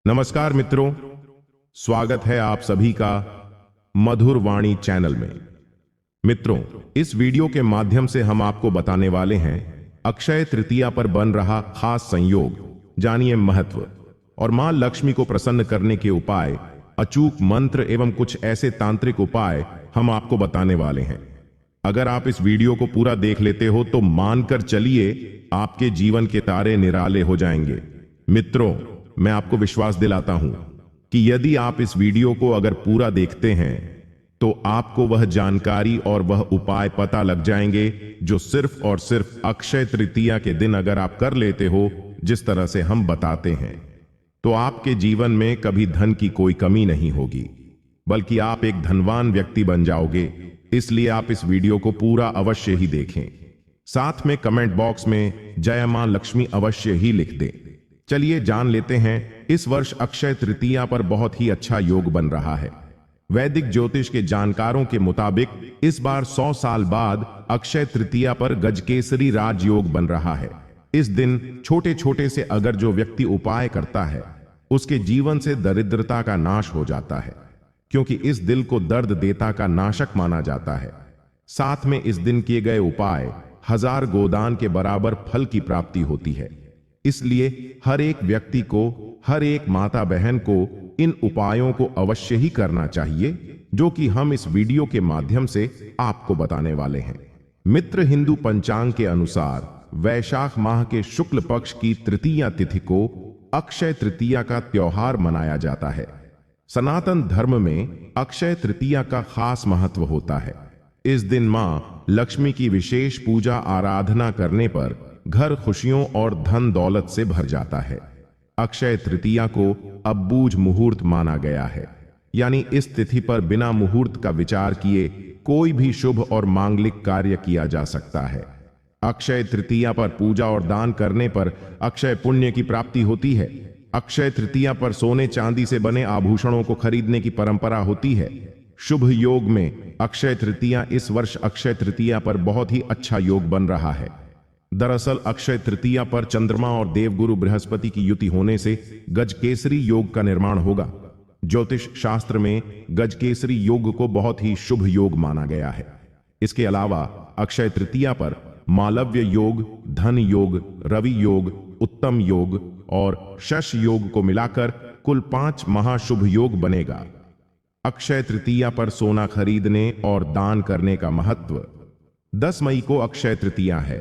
नमस्कार मित्रों, स्वागत है आप सभी का मधुर वाणी चैनल में। मित्रों, इस वीडियो के माध्यम से हम आपको बताने वाले हैं अक्षय तृतीया पर बन रहा खास संयोग, जानिए महत्व और मां लक्ष्मी को प्रसन्न करने के उपाय, अचूक मंत्र एवं कुछ ऐसे तांत्रिक उपाय हम आपको बताने वाले हैं। अगर आप इस वीडियो को पूरा देख लेते हो तो मानकर चलिए आपके जीवन के तारे निराले हो जाएंगे। मित्रों, मैं आपको विश्वास दिलाता हूं कि यदि आप इस वीडियो को अगर पूरा देखते हैं तो आपको वह जानकारी और वह उपाय पता लग जाएंगे जो सिर्फ और सिर्फ अक्षय तृतीया के दिन अगर आप कर लेते हो जिस तरह से हम बताते हैं, तो आपके जीवन में कभी धन की कोई कमी नहीं होगी, बल्कि आप एक धनवान व्यक्ति बन जाओगे। इसलिए आप इस वीडियो को पूरा अवश्य ही देखें। साथ में कमेंट बॉक्स में जय मां लक्ष्मी अवश्य ही लिख दें। चलिए जान लेते हैं, इस वर्ष अक्षय तृतीया पर बहुत ही अच्छा योग बन रहा है। वैदिक ज्योतिष के जानकारों के मुताबिक इस बार 100 साल बाद अक्षय तृतीया पर गजकेसरी राजयोग बन रहा है। इस दिन छोटे छोटे से अगर जो व्यक्ति उपाय करता है उसके जीवन से दरिद्रता का नाश हो जाता है, क्योंकि इस दिल को दर्द देता का नाशक माना जाता है। साथ में इस दिन किए गए उपाय 1000 गोदान के बराबर फल की प्राप्ति होती है। इसलिए हर एक व्यक्ति को, हर एक माता बहन को इन उपायों को अवश्य ही करना चाहिए, जो कि हम इस वीडियो के माध्यम से आपको बताने वाले हैं। मित्र, हिंदू पंचांग के अनुसार वैशाख माह के शुक्ल पक्ष की तृतीया तिथि को अक्षय तृतीया का त्योहार मनाया जाता है। सनातन धर्म में अक्षय तृतीया का खास महत्व होता है। इस दिन मां लक्ष्मी की विशेष पूजा आराधना करने पर घर खुशियों और धन दौलत से भर जाता है। अक्षय तृतीया को अबूझ मुहूर्त माना गया है, यानी इस तिथि पर बिना मुहूर्त का विचार किए कोई भी शुभ और मांगलिक कार्य किया जा सकता है। अक्षय तृतीया पर पूजा और दान करने पर अक्षय पुण्य की प्राप्ति होती है। अक्षय तृतीया पर सोने चांदी से बने आभूषणों को खरीदने की परंपरा होती है। शुभ योग में अक्षय तृतीया इस वर्ष अक्षय तृतीया पर बहुत ही अच्छा योग बन रहा है। दरअसल अक्षय तृतीया पर चंद्रमा और देवगुरु बृहस्पति की युति होने से गजकेसरी योग का निर्माण होगा। ज्योतिष शास्त्र में गजकेसरी योग को बहुत ही शुभ योग माना गया है। इसके अलावा अक्षय तृतीया पर मालव्य योग, धन योग, रवि योग, उत्तम योग और शश योग को मिलाकर कुल 5 महाशुभ योग बनेगा। अक्षय तृतीया पर सोना खरीदने और दान करने का महत्व। 10 मई को अक्षय तृतीया है।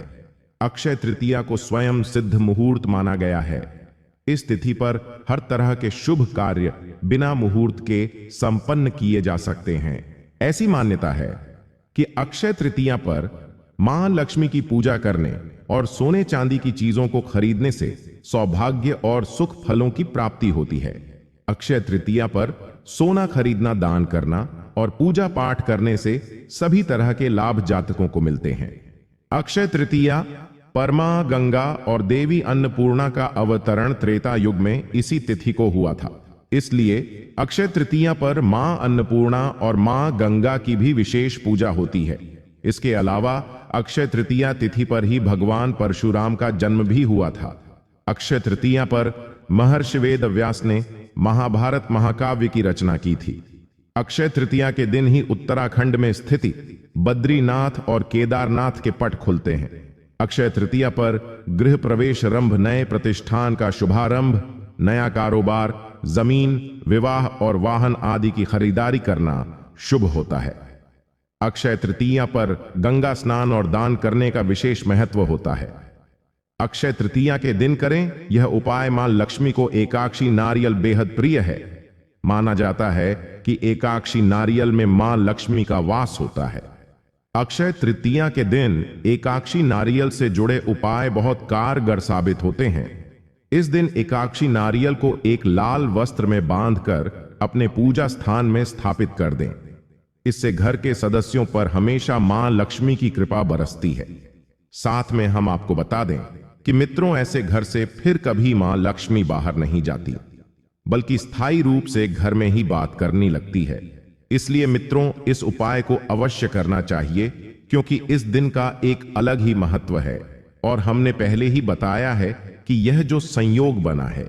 अक्षय तृतीया को स्वयं सिद्ध मुहूर्त माना गया है। इस तिथि पर हर तरह के शुभ कार्य बिना मुहूर्त के संपन्न किए जा सकते हैं। ऐसी मान्यता है कि अक्षय तृतीया पर मां लक्ष्मी की पूजा करने और सोने चांदी की चीजों को खरीदने से सौभाग्य और सुख फलों की प्राप्ति होती है। अक्षय तृतीया पर सोना खरीदना, दान करना और पूजा पाठ करने से सभी तरह के लाभ जातकों को मिलते हैं। अक्षय तृतीया परमा गंगा और देवी अन्नपूर्णा का अवतरण त्रेता युग में इसी तिथि को हुआ था। इसलिए अक्षय तृतीया पर मां अन्नपूर्णा और मां गंगा की भी विशेष पूजा होती है। इसके अलावा अक्षय तृतीया तिथि पर ही भगवान परशुराम का जन्म भी हुआ था। अक्षय तृतीया पर महर्षि वेद व्यास ने महाभारत महाकाव्य की रचना की थी। अक्षय तृतीया के दिन ही उत्तराखंड में स्थिति बद्रीनाथ और केदारनाथ के पट खुलते हैं। अक्षय तृतीया पर गृह प्रवेश आरंभ, नए प्रतिष्ठान का शुभारंभ, नया कारोबार, जमीन, विवाह और वाहन आदि की खरीदारी करना शुभ होता है। अक्षय तृतीया पर गंगा स्नान और दान करने का विशेष महत्व होता है। अक्षय तृतीया के दिन करें यह उपाय। मां लक्ष्मी को एकाक्षी नारियल बेहद प्रिय है। माना जाता है कि एकाक्षी नारियल में मां लक्ष्मी का वास होता है। अक्षय तृतीया के दिन एकाक्षी नारियल से जुड़े उपाय बहुत कारगर साबित होते हैं। इस दिन एकाक्षी नारियल को एक लाल वस्त्र में बांधकर अपने पूजा स्थान में स्थापित कर दें। इससे घर के सदस्यों पर हमेशा मां लक्ष्मी की कृपा बरसती है। साथ में हम आपको बता दें कि मित्रों, ऐसे घर से फिर कभी मां लक्ष्मी बाहर नहीं जाती, बल्कि स्थायी रूप से घर में ही बात करने लगती है। इसलिए मित्रों, इस उपाय को अवश्य करना चाहिए, क्योंकि इस दिन का एक अलग ही महत्व है और हमने पहले ही बताया है कि यह जो संयोग बना है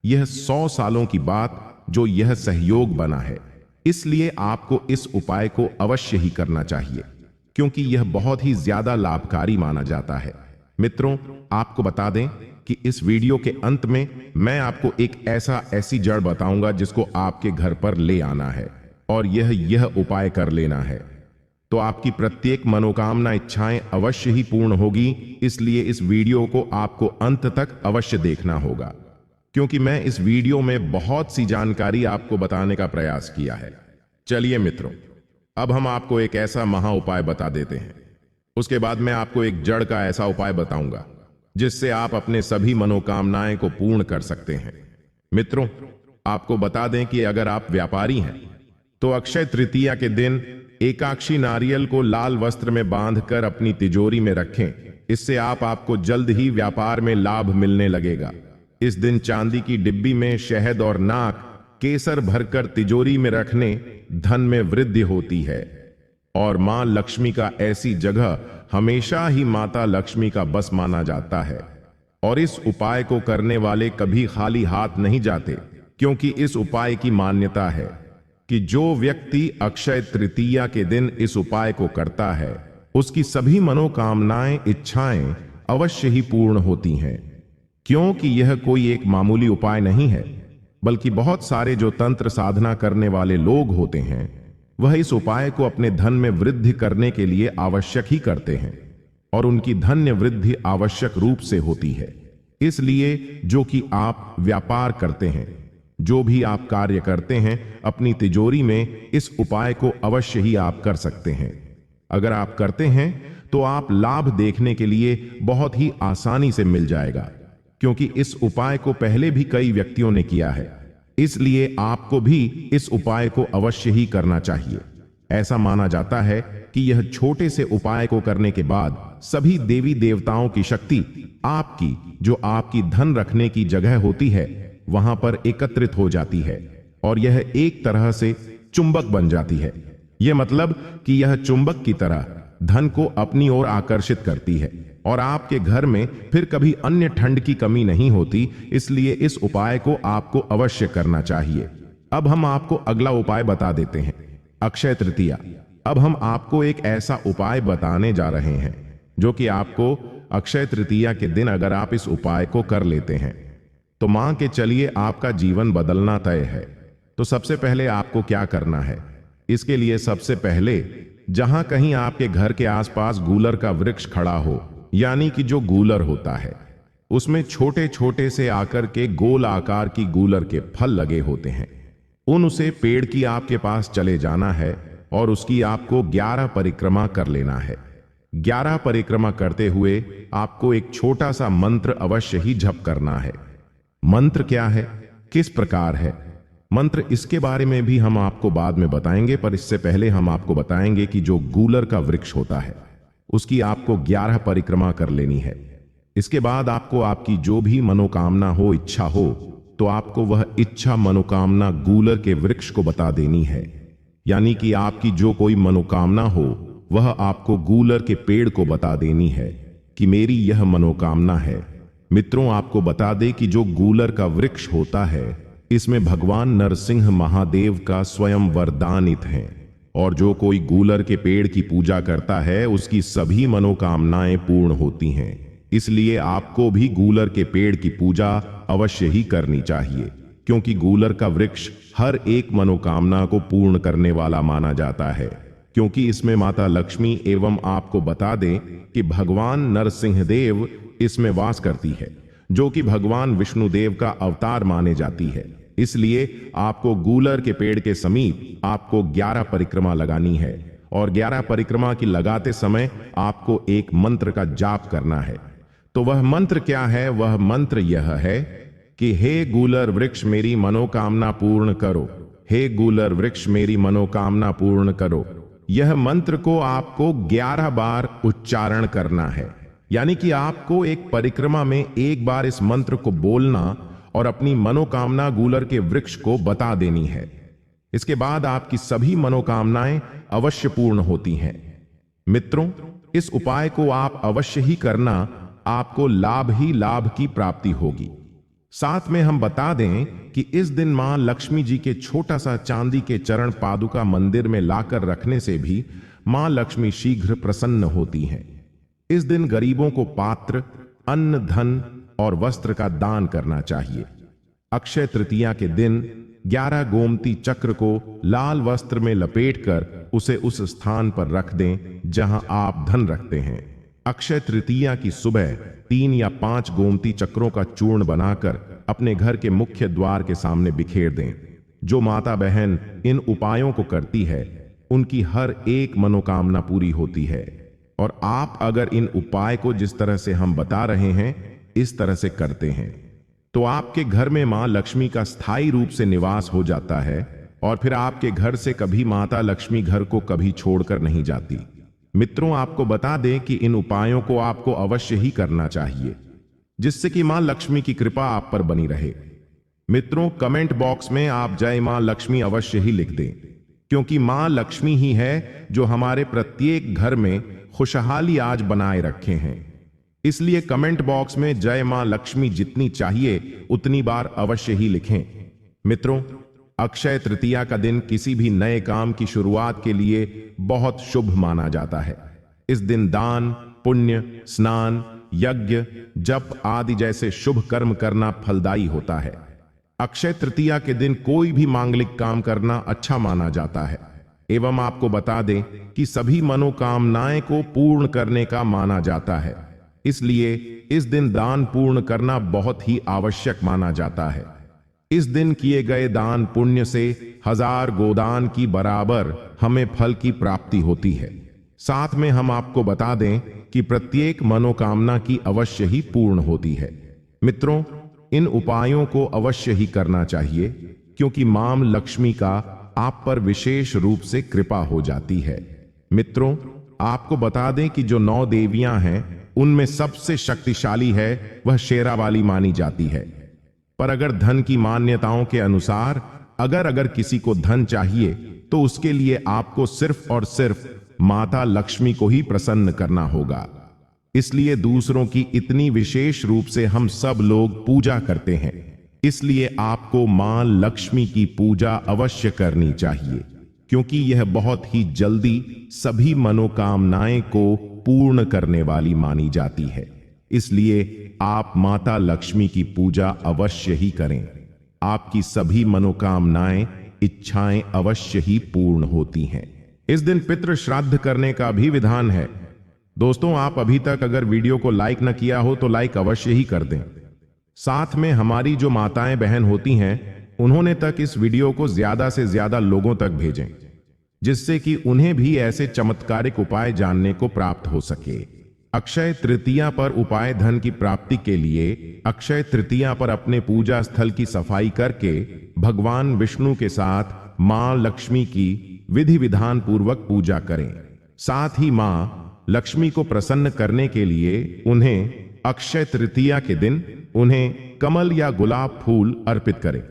यह 100 सालों की बात जो यह सहयोग बना है, इसलिए आपको इस उपाय को अवश्य ही करना चाहिए, क्योंकि यह बहुत ही ज्यादा लाभकारी माना जाता है। मित्रों, आपको बता दें कि इस वीडियो के अंत में मैं आपको एक ऐसी जड़ बताऊंगा जिसको आपके घर पर ले आना है और यह उपाय कर लेना है, तो आपकी प्रत्येक मनोकामना इच्छाएं अवश्य ही पूर्ण होगी। इसलिए इस वीडियो को आपको अंत तक अवश्य देखना होगा, क्योंकि मैं इस वीडियो में बहुत सी जानकारी आपको बताने का प्रयास किया है। चलिए मित्रों, अब हम आपको एक ऐसा महा उपाय बता देते हैं। उसके बाद मैं आपको एक जड़ का ऐसा उपाय बताऊंगा जिससे आप अपने सभी मनोकामनाएं को पूर्ण कर सकते हैं। मित्रों, आपको बता दें कि अगर आप व्यापारी हैं तो अक्षय तृतीया के दिन एकाक्षी नारियल को लाल वस्त्र में बांधकर अपनी तिजोरी में रखें। इससे आपको जल्द ही व्यापार में लाभ मिलने लगेगा। इस दिन चांदी की डिब्बी में शहद और नाक केसर भरकर तिजोरी में रखने धन में वृद्धि होती है और मां लक्ष्मी का ऐसी जगह हमेशा ही माता लक्ष्मी का बस माना जाता है। और इस उपाय को करने वाले कभी खाली हाथ नहीं जाते, क्योंकि इस उपाय की मान्यता है कि जो व्यक्ति अक्षय तृतीया के दिन इस उपाय को करता है उसकी सभी मनोकामनाएं इच्छाएं अवश्य ही पूर्ण होती हैं। क्योंकि यह कोई एक मामूली उपाय नहीं है, बल्कि बहुत सारे जो तंत्र साधना करने वाले लोग होते हैं वह इस उपाय को अपने धन में वृद्धि करने के लिए आवश्यक ही करते हैं और उनकी धन्य वृद्धि आवश्यक रूप से होती है। इसलिए जो कि आप व्यापार करते हैं, जो भी आप कार्य करते हैं, अपनी तिजोरी में इस उपाय को अवश्य ही आप कर सकते हैं। अगर आप करते हैं तो आप लाभ देखने के लिए बहुत ही आसानी से मिल जाएगा, क्योंकि इस उपाय को पहले भी कई व्यक्तियों ने किया है। इसलिए आपको भी इस उपाय को अवश्य ही करना चाहिए। ऐसा माना जाता है कि यह छोटे से उपाय को करने के बाद सभी देवी देवताओं की शक्ति आपकी, जो आपकी धन रखने की जगह होती है, वहां पर एकत्रित हो जाती है और यह एक तरह से चुंबक बन जाती है। यह मतलब कि यह चुंबक की तरह धन को अपनी ओर आकर्षित करती है और आपके घर में फिर कभी अन्य ठंड की कमी नहीं होती। इसलिए इस उपाय को आपको अवश्य करना चाहिए। अब हम आपको अगला उपाय बता देते हैं, अक्षय तृतीया। अब हम आपको एक ऐसा उपाय बताने जा रहे हैं जो कि आपको अक्षय तृतीया के दिन अगर आप इस उपाय को कर लेते हैं तो मान के चलिए आपका जीवन बदलना तय है। तो सबसे पहले आपको क्या करना है? इसके लिए सबसे पहले जहां कहीं आपके घर के आसपास गूलर का वृक्ष खड़ा हो, यानी कि जो गूलर होता है उसमें छोटे छोटे से आकर के गोल आकार की गूलर के फल लगे होते हैं, उसे पेड़ की आपके पास चले जाना है और उसकी आपको 11 परिक्रमा कर लेना है। 11 परिक्रमा करते हुए आपको एक छोटा सा मंत्र अवश्य ही जप करना है। मंत्र क्या है, किस प्रकार है मंत्र, इसके बारे में भी हम आपको बाद में बताएंगे, पर इससे पहले हम आपको बताएंगे कि जो गूलर का वृक्ष होता है उसकी आपको 11 परिक्रमा कर लेनी है। इसके बाद आपको आपकी जो भी मनोकामना हो, इच्छा हो, तो आपको वह इच्छा मनोकामना गूलर के वृक्ष को बता देनी है। यानी कि आपकी जो कोई मनोकामना हो वह आपको गूलर के पेड़ को बता देनी है कि मेरी यह मनोकामना है। मित्रों, आपको बता दे कि जो गूलर का वृक्ष होता है इसमें भगवान नरसिंह महादेव का स्वयं वरदानित है और जो कोई गूलर के पेड़ की पूजा करता है उसकी सभी मनोकामनाएं पूर्ण होती हैं। इसलिए आपको भी गूलर के पेड़ की पूजा अवश्य ही करनी चाहिए, क्योंकि गूलर का वृक्ष हर एक मनोकामना को पूर्ण करने वाला माना जाता है। क्योंकि इसमें माता लक्ष्मी एवं आपको बता दें कि भगवान नरसिंह देव इसमें वास करती है, जो कि भगवान विष्णुदेव का अवतार माने जाती है। इसलिए आपको गूलर के पेड़ के समीप आपको 11 परिक्रमा लगानी है और 11 परिक्रमा की लगाते समय आपको एक मंत्र का जाप करना है। तो वह मंत्र क्या है? वह मंत्र यह है कि हे गूलर वृक्ष मेरी मनोकामना पूर्ण करो, हे गूलर वृक्ष मेरी मनोकामना पूर्ण करो। यह मंत्र को आपको 11 बार उच्चारण करना है, यानी कि आपको एक परिक्रमा में एक बार इस मंत्र को बोलना और अपनी मनोकामना गूलर के वृक्ष को बता देनी है। इसके बाद आपकी सभी मनोकामनाएं अवश्य पूर्ण होती हैं। मित्रों, इस उपाय को आप अवश्य ही करना, आपको लाभ ही लाभ की प्राप्ति होगी। साथ में हम बता दें कि इस दिन मां लक्ष्मी जी के छोटा सा चांदी के चरण पादुका मंदिर में लाकर रखने से भी मां लक्ष्मी शीघ्र प्रसन्न होती हैं। इस दिन गरीबों को पात्र, अन्न, धन और वस्त्र का दान करना चाहिए। अक्षय तृतीया के दिन 11 गोमती चक्र को लाल वस्त्र में लपेटकर उसे उस स्थान पर रख दें जहां आप धन रखते हैं। अक्षय तृतीया की सुबह 3 या 5 गोमती चक्रों का चूर्ण बनाकर अपने घर के मुख्य द्वार के सामने बिखेर दें। जो माता बहन इन उपायों को करती है उनकी हर एक मनोकामना पूरी होती है। और आप अगर इन उपाय को जिस तरह से हम बता रहे हैं इस तरह से करते हैं तो आपके घर में मां लक्ष्मी का स्थायी रूप से निवास हो जाता है और फिर आपके घर से कभी माता लक्ष्मी घर को कभी छोड़कर नहीं जाती। मित्रों, आपको बता दें कि इन उपायों को आपको अवश्य ही करना चाहिए जिससे कि मां लक्ष्मी की कृपा आप पर बनी रहे। मित्रों, कमेंट बॉक्स में आप जय मां लक्ष्मी अवश्य ही लिख दें, क्योंकि मां लक्ष्मी ही है जो हमारे प्रत्येक घर में खुशहाली आज बनाए रखे हैं। इसलिए कमेंट बॉक्स में जय मां लक्ष्मी जितनी चाहिए उतनी बार अवश्य ही लिखें। मित्रों, अक्षय तृतीया का दिन किसी भी नए काम की शुरुआत के लिए बहुत शुभ माना जाता है। इस दिन दान, पुण्य, स्नान, यज्ञ, जप आदि जैसे शुभ कर्म करना फलदायी होता है। अक्षय तृतीया के दिन कोई भी मांगलिक काम करना अच्छा माना जाता है एवं आपको बता दें कि सभी मनोकामनाएं को पूर्ण करने का माना जाता है। इसलिए इस दिन दान पूर्ण करना बहुत ही आवश्यक माना जाता है। इस दिन किए गए दान पुण्य से 1000 गोदान की बराबर हमें फल की प्राप्ति होती है। साथ में हम आपको बता दें कि प्रत्येक मनोकामना की अवश्य ही पूर्ण होती है। मित्रों, इन उपायों को अवश्य ही करना चाहिए क्योंकि मां लक्ष्मी का आप पर विशेष रूप से कृपा हो जाती है। मित्रों, आपको बता दें कि जो 9 देवियां हैं उनमें सबसे शक्तिशाली है वह शेरावाली मानी जाती है। पर अगर धन की मान्यताओं के अनुसार अगर किसी को धन चाहिए तो उसके लिए आपको सिर्फ और सिर्फ माता लक्ष्मी को ही प्रसन्न करना होगा। इसलिए दूसरों की इतनी विशेष रूप से हम सब लोग पूजा करते हैं। इसलिए आपको मां लक्ष्मी की पूजा अवश्य करनी चाहिए क्योंकि यह बहुत ही जल्दी सभी मनोकामनाएं को पूर्ण करने वाली मानी जाती है। इसलिए आप माता लक्ष्मी की पूजा अवश्य ही करें। आपकी सभी मनोकामनाएं, इच्छाएं अवश्य ही पूर्ण होती हैं। इस दिन पितृ श्राद्ध करने का भी विधान है। दोस्तों, आप अभी तक अगर वीडियो को लाइक न किया हो तो लाइक अवश्य ही कर दें। साथ में हमारी जो माताएं बहन होती हैं उन्होंने तक इस वीडियो को ज्यादा से ज्यादा लोगों तक भेजें जिससे कि उन्हें भी ऐसे चमत्कारिक उपाय जानने को प्राप्त हो सके। अक्षय तृतीया पर उपाय धन की प्राप्ति के लिए अक्षय तृतीया पर अपने पूजा स्थल की सफाई करके भगवान विष्णु के साथ मां लक्ष्मी की विधि विधान पूर्वक पूजा करें। साथ ही मां लक्ष्मी को प्रसन्न करने के लिए उन्हें अक्षय तृतीया के दिन उन्हें कमल या गुलाब फूल अर्पित करें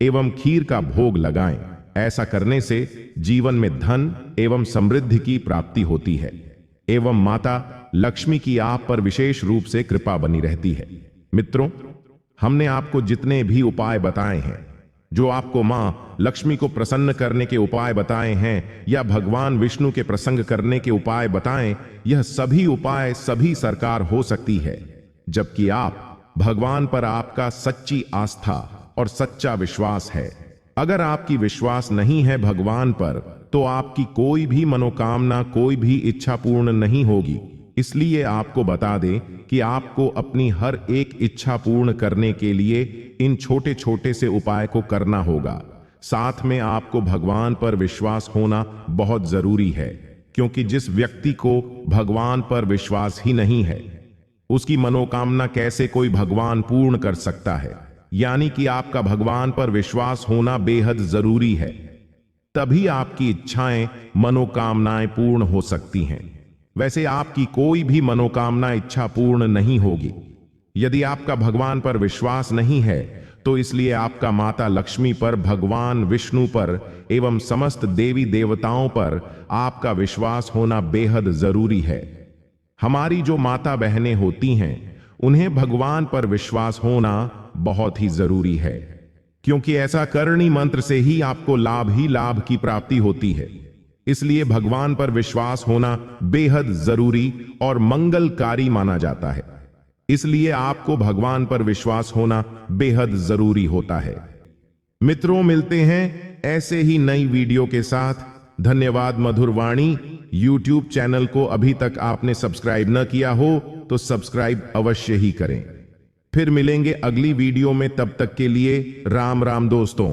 एवं खीर का भोग लगाएं। ऐसा करने से जीवन में धन एवं समृद्धि की प्राप्ति होती है एवं माता लक्ष्मी की आप पर विशेष रूप से कृपा बनी रहती है। मित्रों, हमने आपको जितने भी उपाय बताए हैं, जो आपको मां लक्ष्मी को प्रसन्न करने के उपाय बताए हैं या भगवान विष्णु के प्रसंग करने के उपाय बताएं, यह सभी उपाय सभी सरकार हो सकती है जबकि आप भगवान पर आपका सच्ची आस्था और सच्चा विश्वास है। अगर आपकी विश्वास नहीं है भगवान पर तो आपकी कोई भी मनोकामना, कोई भी इच्छा पूर्ण नहीं होगी। इसलिए आपको बता दें कि आपको अपनी हर एक इच्छा पूर्ण करने के लिए इन छोटे छोटे से उपाय को करना होगा। साथ में आपको भगवान पर विश्वास होना बहुत जरूरी है क्योंकि जिस व्यक्ति को भगवान पर विश्वास ही नहीं है उसकी मनोकामना कैसे कोई भगवान पूर्ण कर सकता है। यानी कि आपका भगवान पर विश्वास होना बेहद जरूरी है, तभी आपकी इच्छाएं, मनोकामनाएं पूर्ण हो सकती हैं। वैसे आपकी कोई भी मनोकामना, इच्छा पूर्ण नहीं होगी यदि आपका भगवान पर विश्वास नहीं है। तो इसलिए आपका माता लक्ष्मी पर, भगवान विष्णु पर एवं समस्त देवी देवताओं पर आपका विश्वास होना बेहद जरूरी है। हमारी जो माता बहनें होती हैं उन्हें भगवान पर विश्वास होना बहुत ही जरूरी है, क्योंकि ऐसा करणी मंत्र से ही आपको लाभ ही लाभ की प्राप्ति होती है। इसलिए भगवान पर विश्वास होना बेहद जरूरी और मंगलकारी माना जाता है। इसलिए आपको भगवान पर विश्वास होना बेहद जरूरी होता है। मित्रों, मिलते हैं ऐसे ही नई वीडियो के साथ। धन्यवाद। मधुरवाणी YouTube चैनल को अभी तक आपने सब्सक्राइब न किया हो तो सब्सक्राइब अवश्य ही करें। फिर मिलेंगे अगली वीडियो में, तब तक के लिए राम राम दोस्तों।